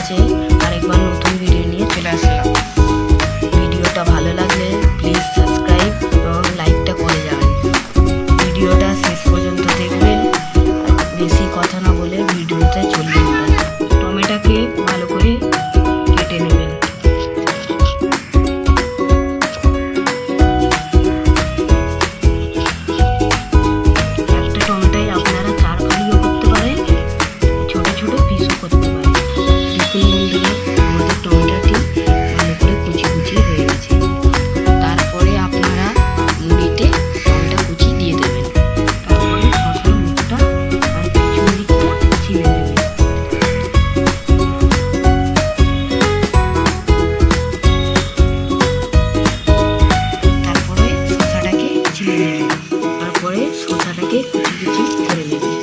কাছে আরেকবার নতুন ভিডিও নিয়ে চলে আসলাম। ভিডিওটা ভালো লাগলে প্লিজ সাবস্ক্রাইব এবং লাইকটা করে যাবেন। ভিডিওটা শেষ পর্যন্ত দেখবেন। বেশি কথা না বলে ভিডিওতে চলে যাবেন। টমেটোকে ভালো করে কেটে নেবেন। একটা টমেটোই আপনারা 4 ফালিও করতে পারেন, ছোট ছোট পিসও করতে পারেন। দেখুন বন্ধুরা, আমাদের টমেটোটি ভালো করে কুচি কুচি হয়ে গেছে। তারপরে আপনারা মুড়িতে টমেটো কুচি দিয়ে দেবেন। তারপরে শসার মুখটা আর পিছন দিকটা ছিলে নেবেন। তারপরে শসাটাকে ছিলে নেবেন। তারপরে শসাটাকে কুচি কুচি করে নেবেন।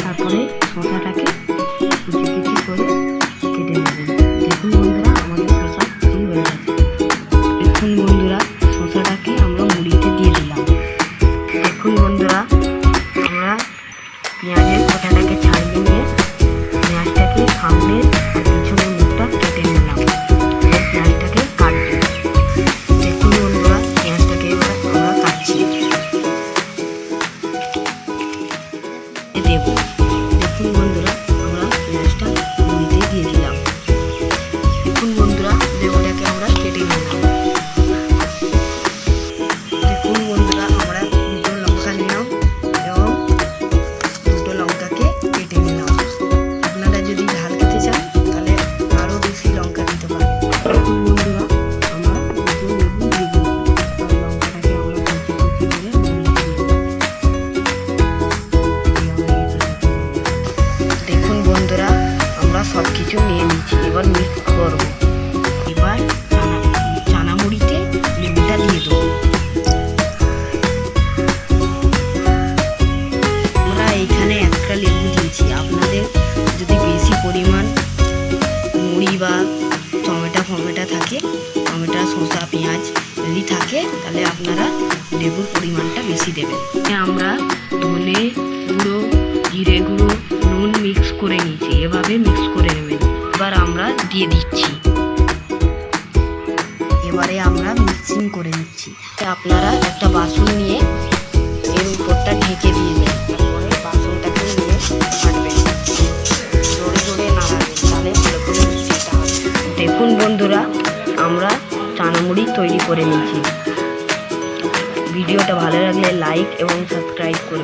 তারপরে শসাটাকে কুচি কুচি করে কেটে নেবেন। দেখুন বন্ধুরা, আমাদের শসা কুচি হয়ে গেছে। দেখুন বন্ধুরা, শসাটাকে আমরা মুড়িতে দিয়ে দিলাম। দেখুন বন্ধুরা, আমরা পেঁয়াজের খোসাটাকে ছাড়িয়ে নিয়ে পেঁয়াজটাকে সামনের আর পিছনের মুখটা কেটে নিলাম। এবার পেঁয়াজটাকে কাটবো। দেখুন বন্ধুরা, পেঁয়াজটাকে এবার আমরা কাটছি দেব। দেখুন বন্ধুরা, আমরা পেঁয়াজটা মুড়িতে দিয়ে দিলাম। দেখুন বন্ধুরা, লেবুটাকে আমরা কেটে নিলাম। দেখুন বন্ধুরা, আমরা 2টো লঙ্কা নিলাম এবং 2টো লঙ্কাকে কেটে নিলাম। আপনারা যদি ঝাল খেতে চান তাহলে আরও বেশি লঙ্কা দিতে পারেন। দেখুন বন্ধুরা, আমরা 2টো লেবু দিয়ে দিলাম। লঙ্কাটাকে আমরা কুচি কুচি করে মুড়িতে দিয়ে দিলাম। দেখুন বন্ধুরা, আমরা সব কিছু নিয়ে নিচ্ছি। এবার মিক্স করবো। এবার চানা মুড়িতে লেবুটা দিয়ে দেবো। আমরা এইখানে একটা লেবু দিয়েছি। আপনাদের যদি বেশি পরিমাণ মুড়ি বা টমেটো থাকে, টমেটো শসা পেঁয়াজ যদি থাকে তাহলে আপনারা লেবুর পরিমাণটা বেশি দেবেন। আমরা ধনে গুঁড়ো, জিরে গুঁড়ো, নুন মিক্স করে নিয়েছি। এভাবে মিক্স করে নেবেন। এবার আমরা দিয়ে দিচ্ছি। এবারে আমরা মিক্সিং করে নিচ্ছি। আপনারা একটা বাসন নিয়ে এর উপরটা ঢেকে দিয়ে দেন। তারপরে বাসনটাকে নিয়ে কাটবেন, জোরে জোরে নাড়াবেন, তাহলে ভালো করে মিক্সিংটা হবে। দেখুন বন্ধুরা, আমরা চানা মুড়ি তৈরি করে নিয়েছি। ভিডিওটা ভালো লাগলে লাইক এবং সাবস্ক্রাইব করুন।